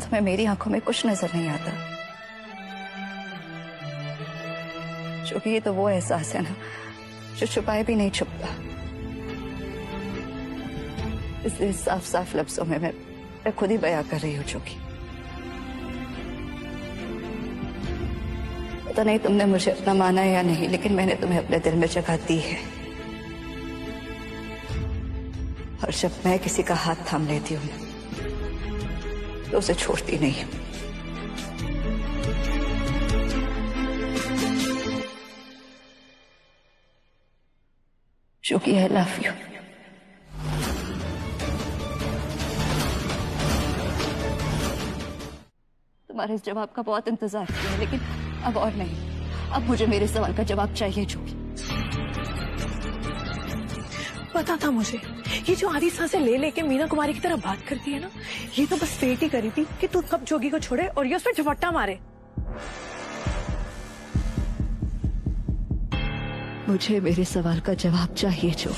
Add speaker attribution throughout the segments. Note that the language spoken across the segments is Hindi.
Speaker 1: तुम्हें मेरी आंखों में कुछ नजर नहीं आता। क्योंकि ये तो वो एहसास है ना जो छुपाए भी नहीं छुपता। इसलिए साफ साफ लफ्जों में मैं खुद ही बयां कर रही हूँ। चूंकि पता नहीं तुमने मुझे अपना माना है या नहीं, लेकिन मैंने तुम्हें अपने दिल में जगह दी है। और जब मैं किसी का हाथ थाम लेती हूँ तो उसे छोड़ती नहीं हूँ। क्योंकि आई लव यू। तुम्हारे इस जवाब का बहुत इंतजार किया है, लेकिन अब और नहीं। अब मुझे मेरे सवाल का जवाब चाहिए। जोगी,
Speaker 2: पता था मुझे, ये जो आधी सांसें ले लेके मीना कुमारी की तरह बात करती है ना, ये तो बस फेट ही करी थी कि तू कब जोगी को छोड़े और ये उस पर झपट्टा मारे।
Speaker 1: मुझे मेरे सवाल का जवाब चाहिए। जोगी,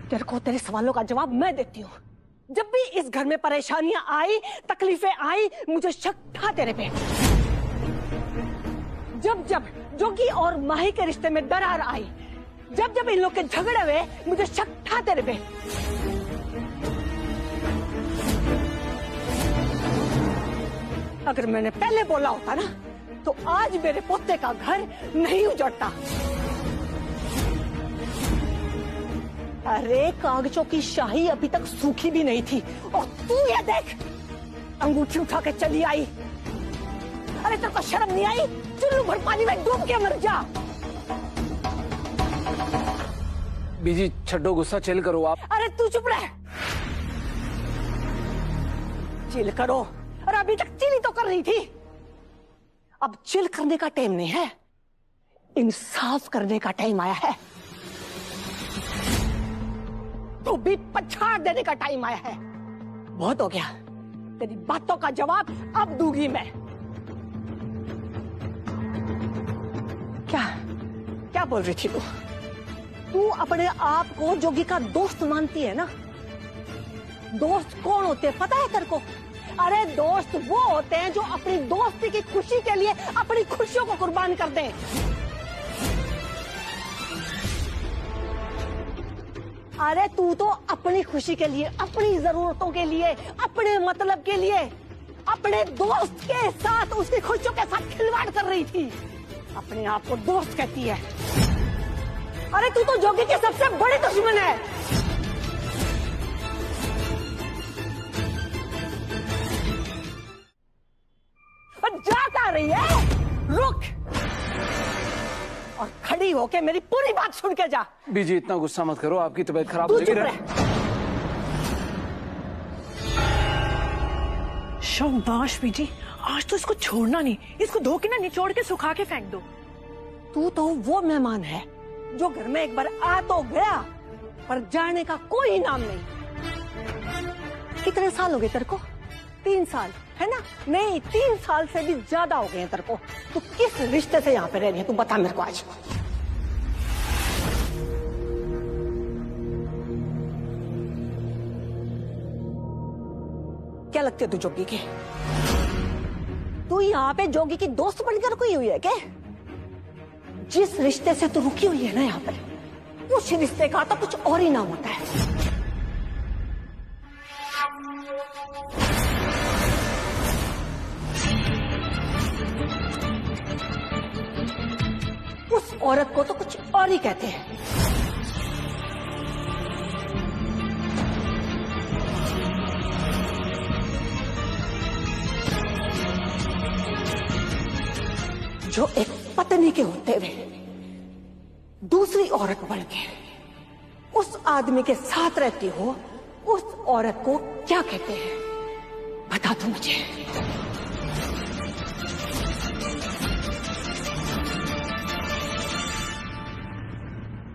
Speaker 2: तेरे को तेरे सवालों का जवाब मैं देती हूँ। जब भी इस घर में परेशानियां आई, तकलीफें आई, मुझे शक था तेरे पे। जब जब जोगी और माही के रिश्ते में दरार आई, जब जब इन लोग के झगड़े हुए, मुझे शक था तेरे पे। अगर मैंने पहले बोला होता ना, तो आज मेरे पोते का घर नहीं उजड़ता। अरे कागजों की शाही अभी तक सूखी भी नहीं थी और तू ये देख, अंगूठी उठा के चली आई। अरे तेरे को शर्म नहीं आई? चुल्लू भर पानी में डूब के मर जा।
Speaker 3: बीजी छड्डो, गुस्सा चिल करो आप।
Speaker 2: अरे तू चुप रह। चिल करो। अरे अभी तक चिल ही तो कर रही थी। अब चिल करने का टाइम नहीं है, इंसाफ करने का टाइम आया है। तो भी पछाड़ देने का टाइम आया है। बहुत हो गया, तेरी बातों का जवाब अब दूंगी मैं। क्या क्या बोल रही थी तू? तू अपने आप को जोगी का दोस्त मानती है ना? दोस्त कौन होते हैं पता है तेरे को? अरे दोस्त वो होते हैं जो अपनी दोस्ती की खुशी के लिए अपनी खुशियों को कुर्बान कर दें। अरे तू तो अपनी खुशी के लिए, अपनी जरूरतों के लिए, अपने मतलब के लिए अपने दोस्त के साथ, उसकी खुशियों के साथ खिलवाड़ कर रही थी। अपने आप को दोस्त कहती है। अरे तू तो जोगी के सबसे बड़े दुश्मन है। और जा कहाँ रही है? रुक और खड़ी होके मेरी पूरी बात सुन के जा।
Speaker 3: बीजी इतना गुस्सा मत करो, आपकी तबीयत खराब हो जाएगी।
Speaker 2: शाबाश बीजी, आज तो इसको छोड़ना नहीं, इसको धो के ना निचोड़ के सुखा के फेंक दो। तू तो वो मेहमान है जो घर में एक बार आ तो गया पर जाने का कोई नाम नहीं। कितने साल हो गए तेरे को? 3 साल है ना? नहीं, 3 साल से भी ज्यादा हो गए हैं तेरे को। तू किस रिश्ते से यहाँ पे रह रही है? तू बता मेरे को आज। क्या लगती है तू जोगी की? तू यहाँ पे जोगी की दोस्त बनकर कोई हुई है क्या? जिस रिश्ते से तू रुकी हुई है ना यहाँ पे, उस रिश्ते का तो कुछ और ही नाम होता है। उस औरत को तो कुछ और ही कहते हैं। जो एक पत्नी के होते हुए दूसरी औरत बन के उस आदमी के साथ रहती हो, उस औरत को क्या कहते हैं बता दो मुझे।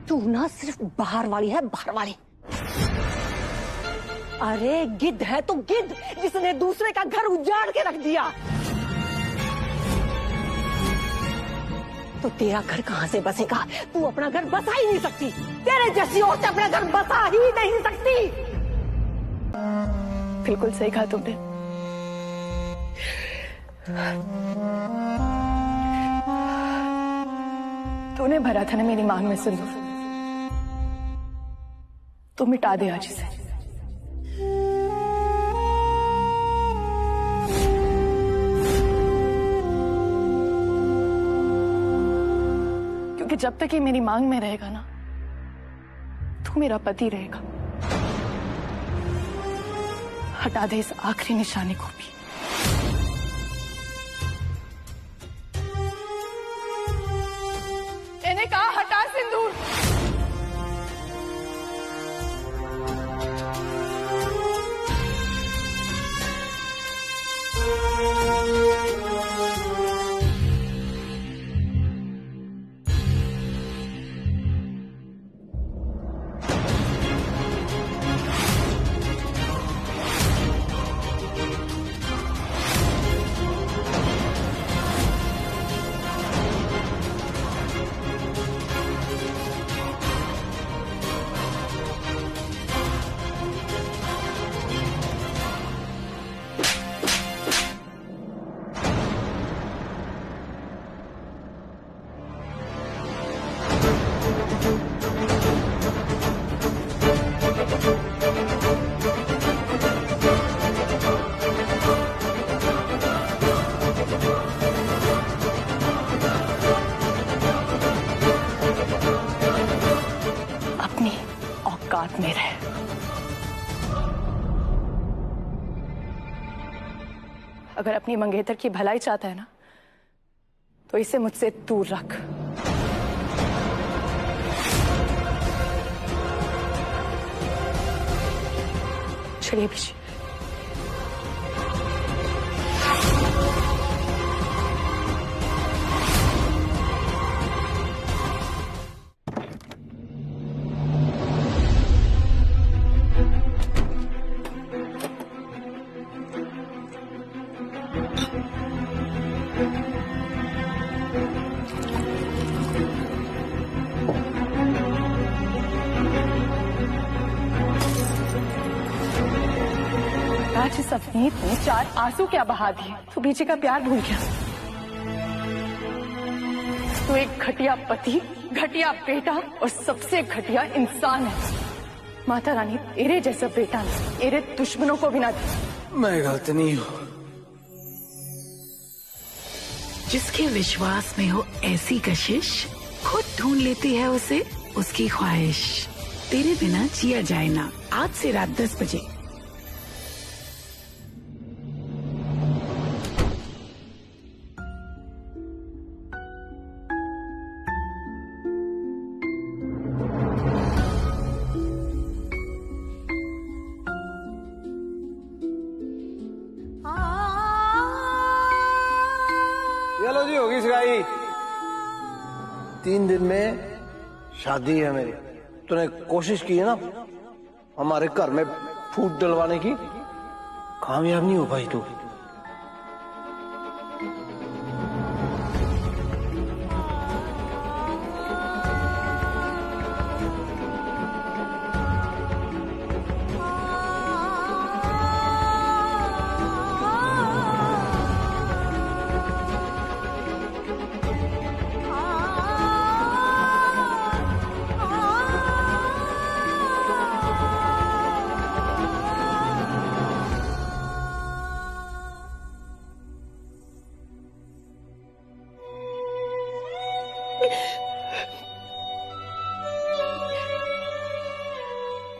Speaker 2: तू ना सिर्फ बाहर वाली है, बाहर वाली। अरे गिद्ध है तू, गिद्ध जिसने दूसरे का घर उजाड़ के रख दिया। तो तेरा घर कहां से बसेगा? तू अपना घर बसा ही नहीं सकती। तेरे जैसी औरत अपना घर बसा ही नहीं सकती।
Speaker 4: बिल्कुल सही कहा तुमने। तूने भरा था ना मेरी मांग में सिंदूर, तो मिटा दे आज इसे। क्योंकि जब तक ये मेरी मांग में रहेगा ना, तू मेरा पति रहेगा। हटा दे इस आखिरी निशाने को भी। मैंने कहा हटा सिंदूर। अपनी औकात में रह। अगर अपनी मंगेतर की भलाई चाहता है ना, तो इसे मुझसे दूर रख। चलिए बीजी। आज इस अवनीत ने 4 आंसू क्या बहा दिए। तू बीजी का प्यार भूल गया। तू एक घटिया पति, घटिया बेटा और सबसे घटिया इंसान है। माता रानी तेरे जैसा बेटा ना तेरे दुश्मनों को भी ना दे।
Speaker 3: मैं गलत नहीं हूँ।
Speaker 5: जिसके विश्वास में हो ऐसी कशिश, खुद ढूंढ लेती है उसे उसकी ख्वाहिश। तेरे बिना जिया जाए ना। आज से रात 10 बजे।
Speaker 6: चलो जी, होगी सगाई। 3 दिन में शादी है मेरी। तूने कोशिश की है ना हमारे घर में फूट डलवाने की, कामयाब नहीं हो पाई तू।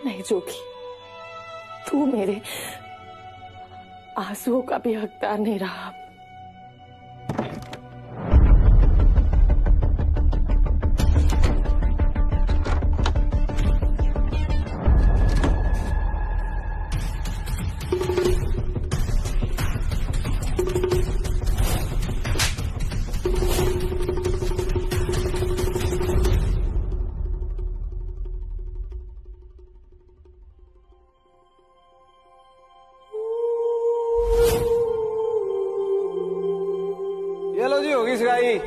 Speaker 4: नहीं जोगी, तू मेरे आंसुओं का भी हकदार नहीं रहा।
Speaker 6: चलो जी, होगी सगाई।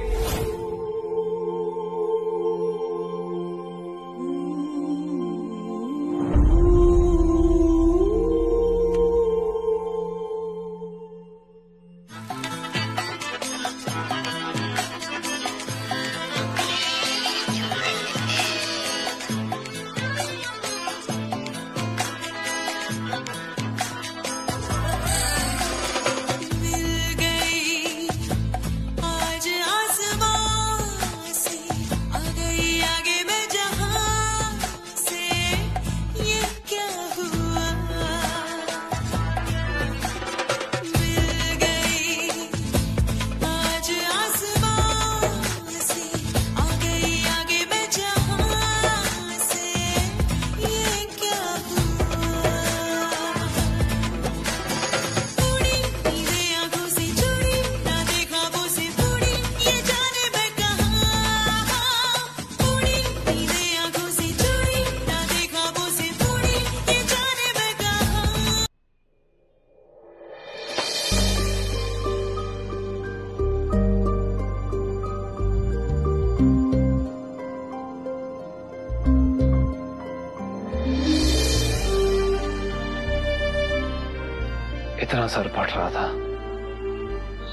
Speaker 3: इतना सर फट रहा था,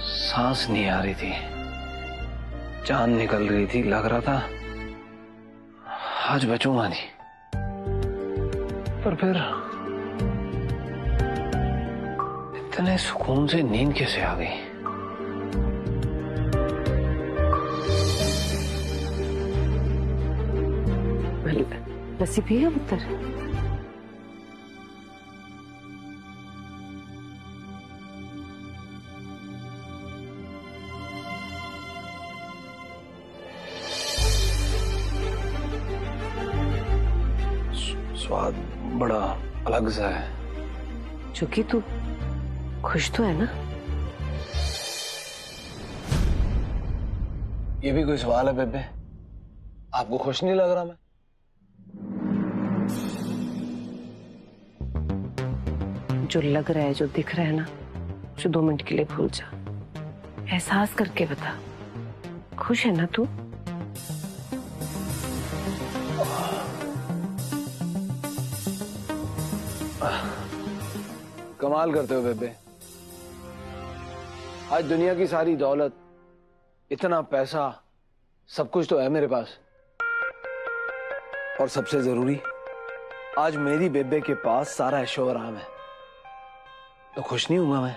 Speaker 3: सांस नहीं आ रही थी, जान निकल रही थी, लग रहा था आज बचूंगा नहीं। पर फिर इतने सुकून से नींद कैसे आ गई?
Speaker 2: लस्सी पिए पुत्र?
Speaker 3: स्वाद बड़ा अलग सा है।
Speaker 2: चूंकि तू खुश तो है ना?
Speaker 3: ये भी कोई सवाल है बेबे? आपको खुश नहीं लग रहा मैं?
Speaker 2: जो लग रहा है, जो दिख रहा है ना, जो 2 मिनट के लिए भूल जा। एहसास करके बता, खुश है ना तू?
Speaker 3: कमाल करते हो बेबे। आज दुनिया की सारी दौलत, इतना पैसा, सब कुछ तो है मेरे पास, और सबसे जरूरी आज मेरी बेबे के पास सारा ऐशो आराम है, तो खुश नहीं हूंगा मैं?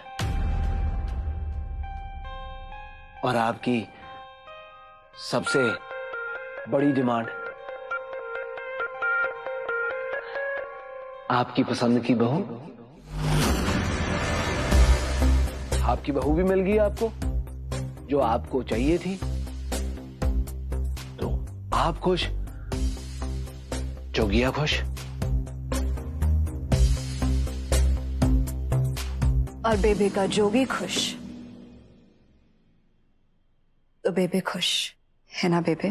Speaker 3: और आपकी सबसे बड़ी डिमांड, आपकी पसंद की बहू। आपकी बहू भी मिल गई आपको, जो आपको चाहिए थी, तो आप खुश, जोगिया खुश।
Speaker 1: और बेबे का जोगी खुश, तो बेबे खुश है ना बेबे?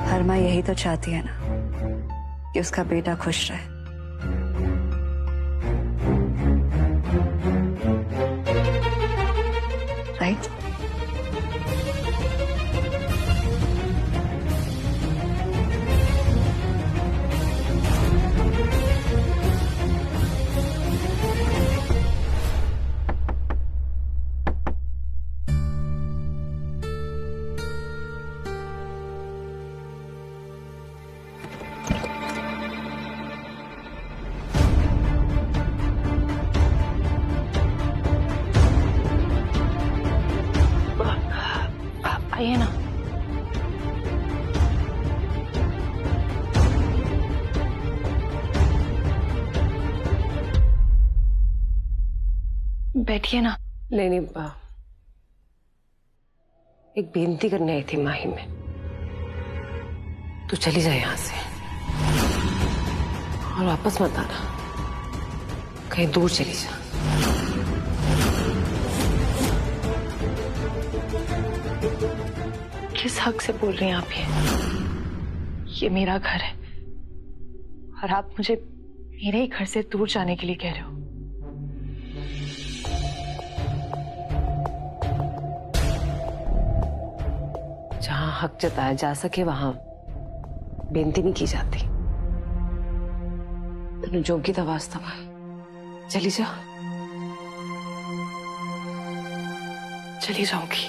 Speaker 1: हर माँ यही तो चाहती है ना कि उसका बेटा खुश रहे। राइट?
Speaker 4: आइए ना। बैठिए ना।
Speaker 2: नहीं, एक बेनती करने आई थी माही में। तू चली जाए यहां से और वापस मत आना, कहीं दूर चली जा।
Speaker 4: किस हक से बोल रही हैं आप ये मेरा घर है और आप मुझे मेरे ही घर से दूर जाने के लिए कह रहे हो?
Speaker 2: जहां हक जताया जा सके वहां बेनती नहीं की जाती। तूने जोगी का वास्ता मां, चली जा।
Speaker 4: चली जाऊंगी,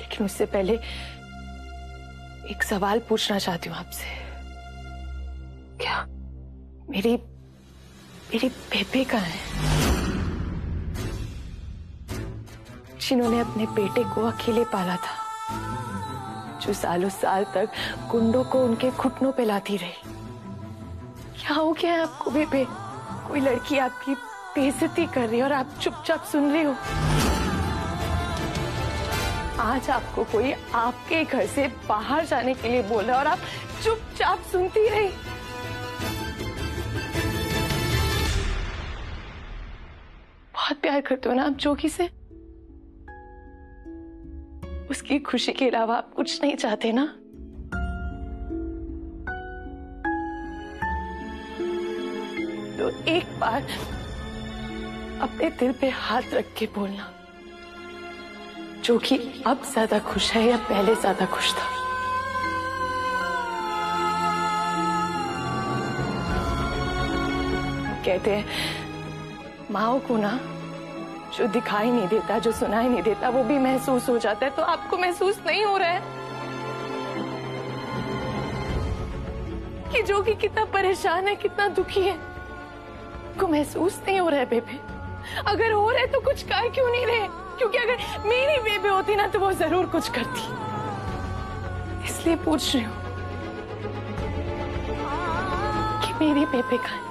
Speaker 4: लेकिन उससे पहले एक सवाल पूछना चाहती हूँ आपसे।
Speaker 2: क्या?
Speaker 4: मेरी बेबे कहाँ है, जिन्होंने अपने बेटे को अकेले पाला था, जो सालों साल तक गुंडों को उनके घुटनों पे लाती रही? क्या हो गया है आपको बेबे? कोई लड़की आपकी बेइज्जती कर रही है और आप चुपचाप सुन रही हो। आज आपको कोई आपके घर से बाहर जाने के लिए बोला और आप चुपचाप सुनती रही। बहुत प्यार करते हो ना आप जोगी से? उसकी खुशी के अलावा आप कुछ नहीं चाहते ना? तो एक बार अपने दिल पे हाथ रख के बोलना, जोगी अब ज्यादा खुश है या पहले ज्यादा खुश था? कहते हैं माओ को ना जो दिखाई नहीं देता, जो सुनाई नहीं देता, वो भी महसूस हो जाता है। तो आपको महसूस नहीं हो रहा है कि जो कि कितना परेशान है, कितना दुखी है? को महसूस नहीं हो रहा है बेबे? अगर हो रहे तो कुछ कर क्यों नहीं रहे? क्योंकि अगर मेरी बेबे होती ना तो वो जरूर कुछ करती। इसलिए पूछ रही हूँ कि मेरी बेबे कहाँ है?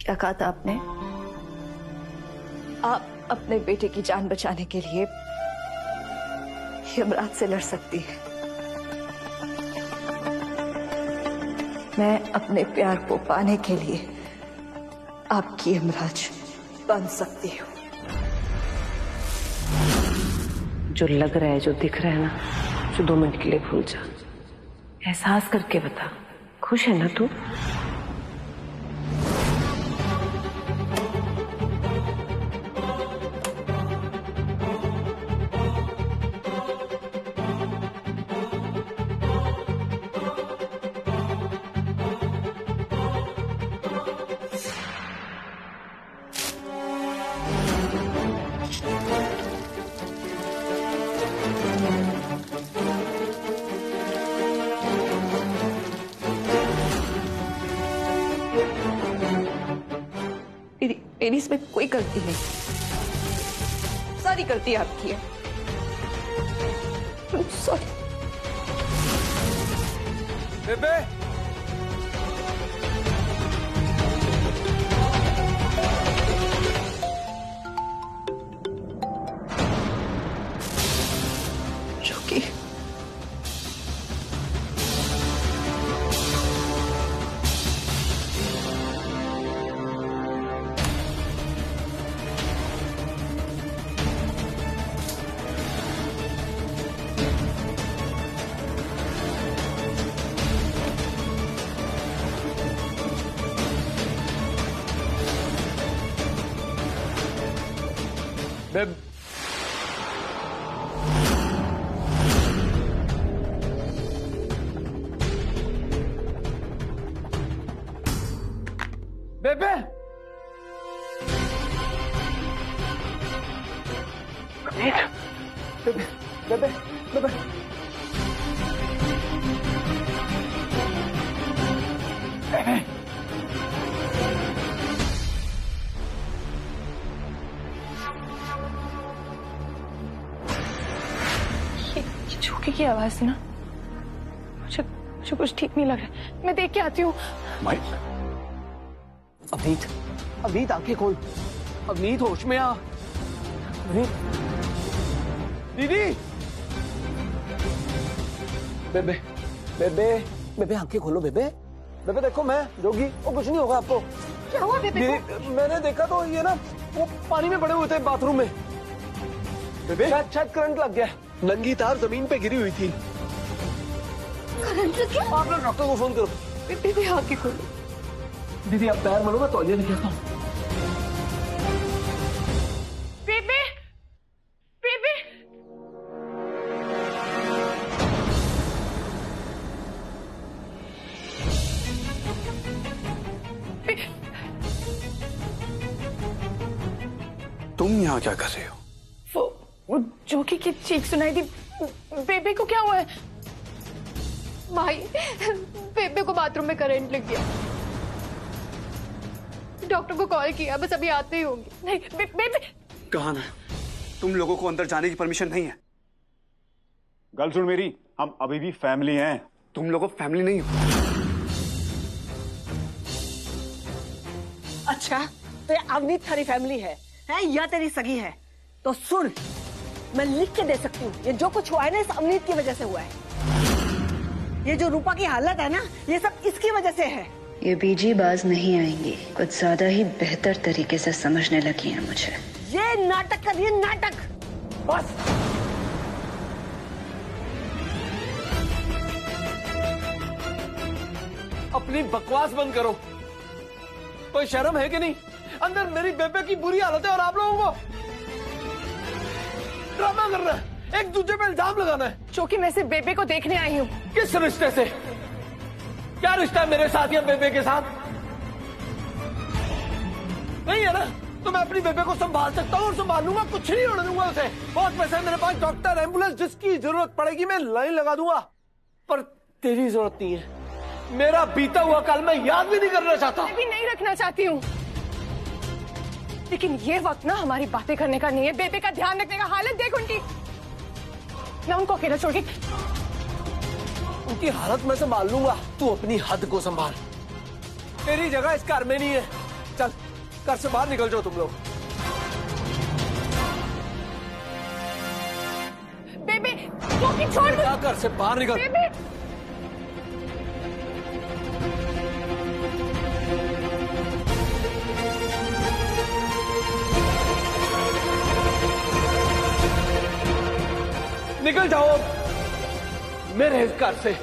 Speaker 1: क्या कहा था आपने? आप अपने बेटे की जान बचाने के लिए यमराज से लड़ सकती है। मैं अपने प्यार को पाने के लिए आपकी यमराज बन सकती हूँ।
Speaker 2: जो लग रहा है, जो दिख रहा है ना, जो 2 मिनट के लिए भूल जा। एहसास करके बता, खुश है ना तू?
Speaker 1: मेरी इसमें कोई गलती नहीं, सारी गलती आपकी है। सॉरी
Speaker 3: बेबे,
Speaker 1: जोगी,
Speaker 3: बेब, बेबे, बेबे, बेबे,
Speaker 4: जोगी की आवाज ना, मुझे कुछ ठीक नहीं लग रहा। मैं देख के आती हूँ।
Speaker 3: अवनीत, अवनीत आंखें खोल, अवनीत होश में आ। अवनीत, दीदी, बेबे, बेबे, बेबे आंखें खोलो बेबे, बेबे देखो मैं जोगी, वो कुछ नहीं होगा आपको।
Speaker 2: क्या हुआ बेबे को?
Speaker 3: मैंने देखा तो ये ना वो पानी में पड़े हुए थे बाथरूम में। बेबे शायद करंट लग गया, नंगी तार जमीन पे गिरी हुई थी।
Speaker 2: करंट लग गया?
Speaker 3: आप लोग डॉक्टर को फोन करो।
Speaker 1: बेबे आंखें खोलो।
Speaker 3: दीदी आप पैर मलो, मैं तौलिया लेके आता हूँ।
Speaker 4: बेबे, बेबे,
Speaker 7: तुम यहाँ क्या कर रहे हो?
Speaker 4: वो जोगी की चीख सुनाई दी। बेबे को क्या हुआ है?
Speaker 8: भाई, बेबे को बाथरूम में करंट लग गया। डॉक्टर को कॉल किया, बस अभी आते ही होंगे।
Speaker 4: नहीं, बेबे
Speaker 7: कहाँ है? तुम लोगों को अंदर जाने की परमिशन नहीं है।
Speaker 9: गल सुन मेरी, हम अभी भी फैमिली हैं।
Speaker 7: तुम लोगों फैमिली नहीं हो।
Speaker 2: अच्छा, तो ये अवनीत थारी फैमिली है या तेरी सगी है? तो सुन, मैं लिख के दे सकती हूँ, ये जो कुछ हुआ है ना इस अवनीत की वजह से हुआ है। ये जो रूपा की हालत है ना, ये सब इसकी वजह से है।
Speaker 10: ये बीजी बाज नहीं आएंगी, कुछ ज्यादा ही बेहतर तरीके से समझने लगी है मुझे।
Speaker 2: ये नाटक कर रही है, नाटक। बस
Speaker 3: अपनी बकवास बंद करो। कोई शर्म है कि नहीं? अंदर मेरी बेबे की बुरी हालत है और आप लोगों को ड्रामा कर रहा है। एक दूसरे पे इल्जाम लगाना है।
Speaker 2: क्योंकि मैं सिर्फ बेबे को देखने आई हूँ।
Speaker 3: किस रिश्ते से? क्या रिश्ता है मेरे साथ या बेबे के साथ? नहीं है ना? तो मैं अपनी बेबे को संभाल सकता हूँ और संभाल लूंगा, कुछ नहीं होने दूंगा उसे। बहुत पैसा है मेरे पास, डॉक्टर, एम्बुलेंस, जिसकी जरूरत पड़ेगी मैं लाइन लगा दूंगा। पर तेरी जरूरत नहीं है। मेरा बीता हुआ कल मैं याद भी नहीं करना चाहता।
Speaker 2: मैं भी नहीं रखना चाहती हूँ, लेकिन ये वक्त ना हमारी बातें करने का नहीं है, बेबे का ध्यान रखने का। हालत देख उनकी, मैं उनको अकेला छोड़ के।
Speaker 3: उनकी हालत मैं संभाल लूंगा, तू अपनी हद को संभाल। तेरी जगह इस घर में नहीं है। चल घर से बाहर निकल जाओ तुम लोग।
Speaker 2: बेबे क्योंकि छोड़ दो।
Speaker 3: क्या घर से बाहर निकल।
Speaker 2: बेबे
Speaker 3: निकल जाओ मेरे इस घर से।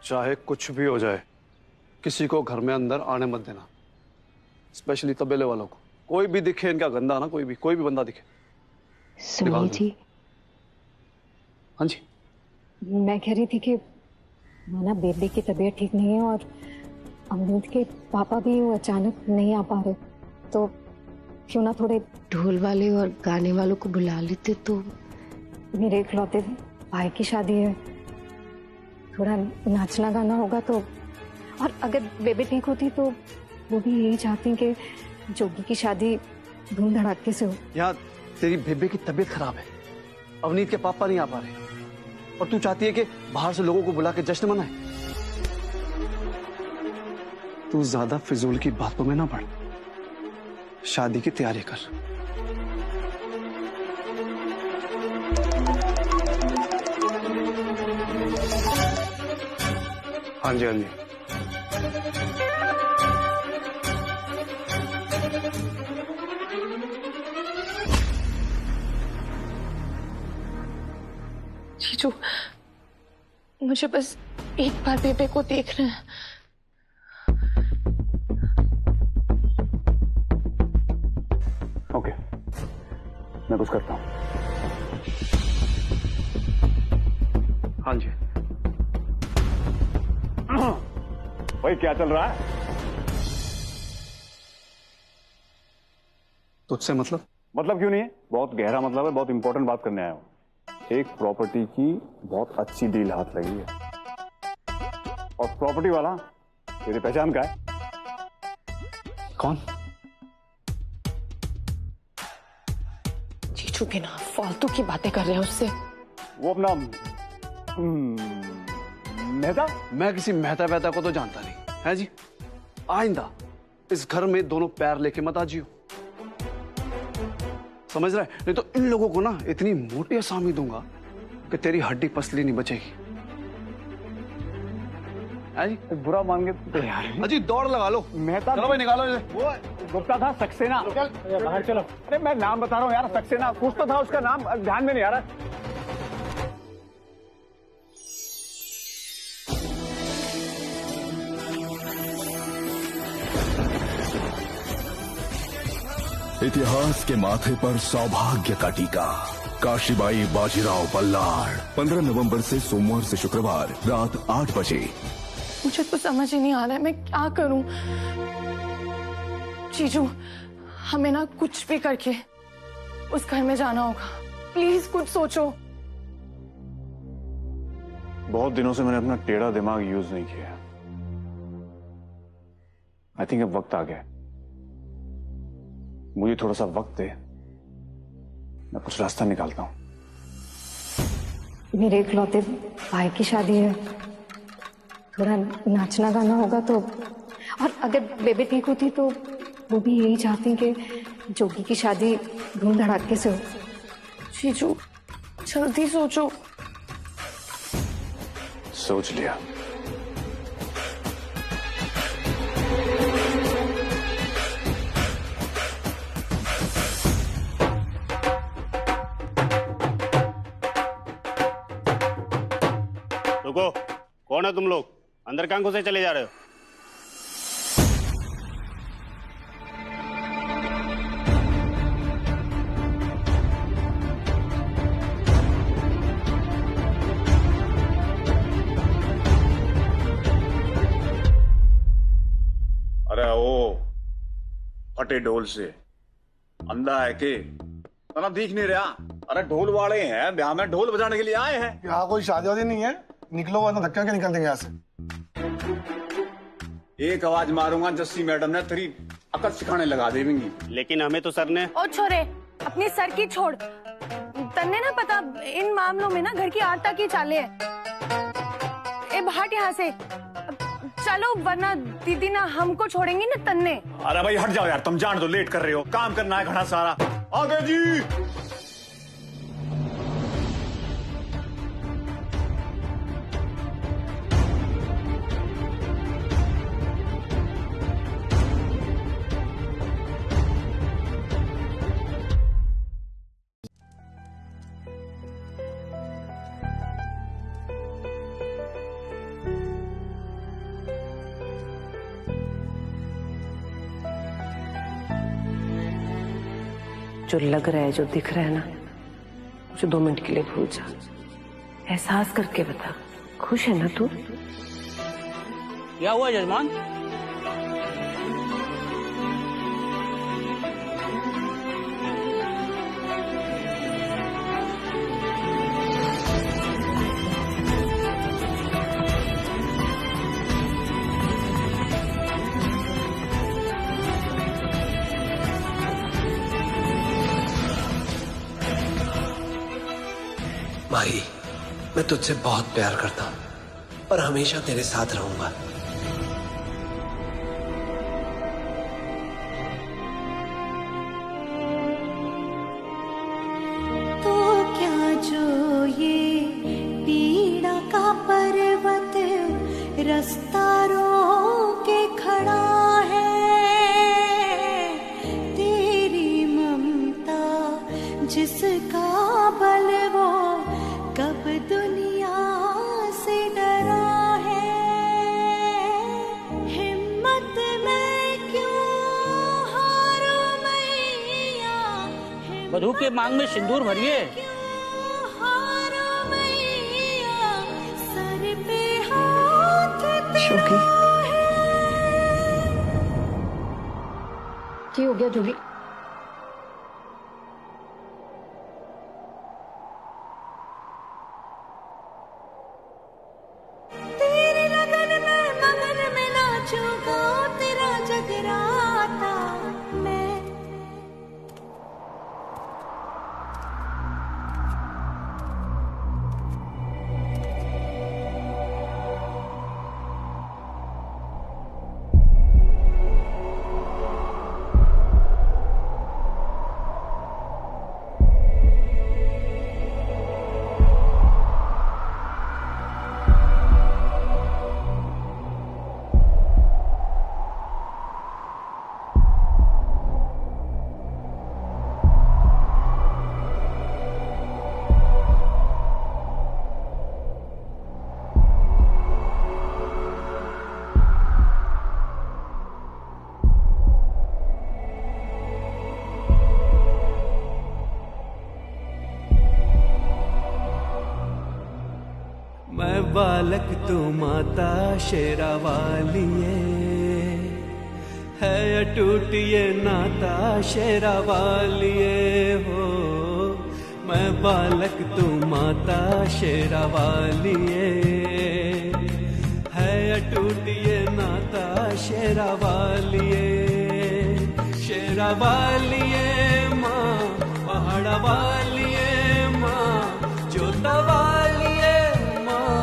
Speaker 7: चाहे कुछ भी हो जाए, किसी को घर में अंदर आने मत देना, स्पेशली तबेले वालों को। कोई भी दिखे इनका गंदा ना, कोई भी बंदा दिखे।
Speaker 10: सुनील जी,
Speaker 7: हाँ जी।
Speaker 11: मैं कह रही थी कि माना बेबी की तबीयत ठीक नहीं है और अमरूद के पापा भी अचानक नहीं आ पा रहे, तो क्यों ना थोड़े
Speaker 10: ढोल वाले और गाने वालों को बुला लेते। तो
Speaker 11: मेरे इकलौते भाई की शादी है, थोड़ा नाचना गाना होगा तो। और अगर बेबी ठीक होती तो वो भी यही चाहती कि जोगी की शादी धूम धड़ाके से हो।
Speaker 7: यार तेरी बेबे की तबीयत खराब है, अवनीत के पापा नहीं आ पा रहे, और तू चाहती है कि बाहर से लोगों को बुला के जश्न मनाए। तू ज्यादा फिजूल की बातों में ना पड़, शादी की तैयारी कर। हाँ जी, हाँ जी।
Speaker 4: जीजू, मुझे बस एक बार बेबे को देखना है।
Speaker 9: ओके, मैं कुछ करता हूँ।
Speaker 7: हाँ जी।
Speaker 9: भाई क्या चल रहा है?
Speaker 7: तुझसे मतलब?
Speaker 9: मतलब क्यों नहीं है, बहुत गहरा मतलब है, बहुत इंपॉर्टेंट बात करने आया हूँ। एक प्रॉपर्टी की बहुत अच्छी डील हाथ लगी है, और प्रॉपर्टी वाला तेरी पहचान का है।
Speaker 7: कौन?
Speaker 4: जीजू बिना फालतू की बातें कर रहे हैं उससे।
Speaker 9: वो अपना मेहता।
Speaker 7: मैं किसी मेहता वेहता को तो जानता नहीं है जी। आइंदा इस घर में दोनों पैर लेके मत आजियो, समझ रहा है? नहीं तो इन लोगों को ना इतनी मोटी असामी दूंगा कि तेरी हड्डी पसली नहीं बचेगी। है जी?
Speaker 9: बुरा मान के यार
Speaker 7: अजी दौड़ लगा लो।
Speaker 9: मेहता,
Speaker 7: चलो भाई निकालो इसे।
Speaker 9: वो गुप्ता था, सक्सेना। बाहर चलो। अरे मैं नाम बता रहा हूँ यार, सक्सेना कुछ तो था उसका नाम, ध्यान में नहीं आ रहा।
Speaker 12: इतिहास के माथे पर सौभाग्य का टीका, काशीबाई बाजीराव बल्लाड़। 15 नवंबर से सोमवार से शुक्रवार रात 8 बजे।
Speaker 4: मुझे तो समझ ही नहीं आ रहा है मैं क्या करूं। जीजू, हमें ना कुछ भी करके उस घर में जाना होगा, प्लीज कुछ सोचो।
Speaker 9: बहुत दिनों से मैंने अपना टेढ़ा दिमाग यूज नहीं किया। आई थिंक अब वक्त आ गया। मुझे थोड़ा सा वक्त दे, मैं कुछ रास्ता निकालता हूं।
Speaker 11: मेरे इकलौते भाई की शादी है, थोड़ा नाचना गाना होगा तो। और अगर बेबी ठीक होती तो वो भी यही चाहती कि जोगी की शादी धूम धड़ाके से हो।
Speaker 4: जीजू जल्दी सोचो।
Speaker 9: सोच लिया।
Speaker 13: कौन है तुम लोग? अंदर कहां घुसे चले जा रहे हो?
Speaker 9: अरे ओ फटे ढोल से अंधा है के तना दिख नहीं रहा? अरे ढोल वाले हैं, ब्याह में ढोल बजाने के लिए आए हैं।
Speaker 3: यहाँ कोई शादी वादी नहीं है, निकलो वरना धक्का के निकल देंगे यहाँ से।
Speaker 9: एक आवाज मारूंगा जस्सी मैडम ने तेरी अकल सिखाने लगा देंगी।
Speaker 13: लेकिन हमें तो सर ने।
Speaker 4: ओ छोरे, अपनी सर की छोड़, तन्ने ना पता इन मामलों में ना घर की आटा की चाले है। ए हट यहाँ से, चलो वरना दीदी ना हमको छोड़ेंगी ना तन्ने।
Speaker 9: अरे भाई हट जाओ यार, तुम जान दो, लेट कर रहे हो, काम करना है घना सारा। आगे जी।
Speaker 2: जो लग रहा है, जो दिख रहा है ना, मुझे 2 मिनट के लिए भूल जा। एहसास करके बता, खुश है ना तू?
Speaker 13: क्या हुआ जजमान?
Speaker 14: माही, मैं तुझसे बहुत प्यार करता हूं और हमेशा तेरे साथ रहूंगा।
Speaker 15: तो क्या जो ये पीड़ा का पर्वत रास्ता रोके खड़ा है, तेरी ममता जिसका बल वो कब दुनिया से डरा है। हिम्मत में क्यों हारूं मैया,
Speaker 13: बधू के मांग में सिंदूर भरिए।
Speaker 15: हारूं मैया, सर पे हाथ तेरा है।
Speaker 11: क्या हो गया जूली?
Speaker 16: मैं बालक तू माता शेरा वालिए, है अटूट ये नाता शेरा वालिए हो। मैं बालक तू माता शेरा वालिए, है अटूट ये नाता शेरा वालिए। शेरा वालिए माँ, पहाड़ा वालिए माँ, जोता वालिए माँ,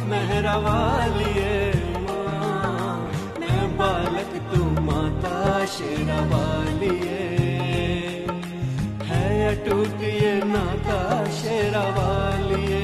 Speaker 16: मेहरा वालिए माँ। मैं बालक तू माता शेरा वालिए, है अटूट ये नाता शेरा वालिए।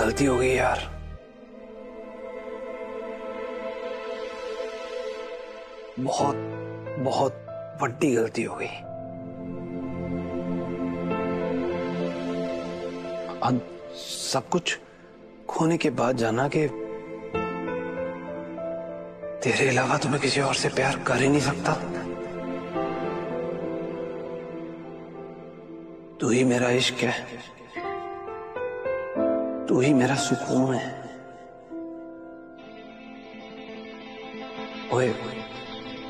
Speaker 14: गलती हो गई यार। बहुत बहुत बड़ी गलती हो गई। अब सब कुछ खोने के बाद जाना कि तेरे अलावा तो मैं किसी और से प्यार कर ही नहीं सकता। तू ही मेरा इश्क है, तू ही मेरा सुकून है। ओए,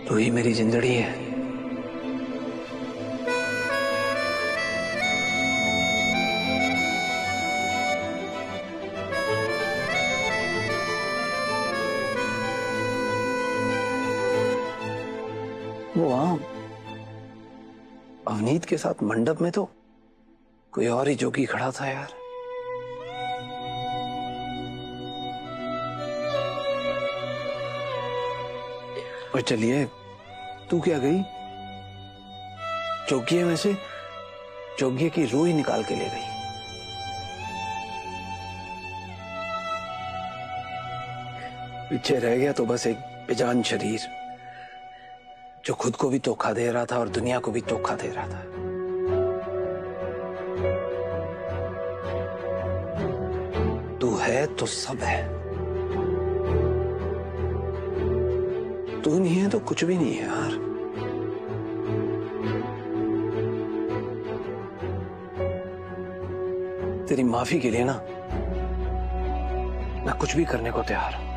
Speaker 14: तू ही मेरी जिंदगी है। वो वहां अवनीत के साथ मंडप में तो कोई और ही जोगी खड़ा था यार। और चलिए, तू क्या गई? जोगिये में से जोगिये की रूह ही निकाल के ले गई। पीछे रह गया तो बस एक बेजान शरीर जो खुद को भी धोखा दे रहा था और दुनिया को भी धोखा दे रहा था। तू है तो सब है, तू नहीं है तो कुछ भी नहीं है यार। तेरी माफी के लिए ना मैं कुछ भी करने को तैयार हूं।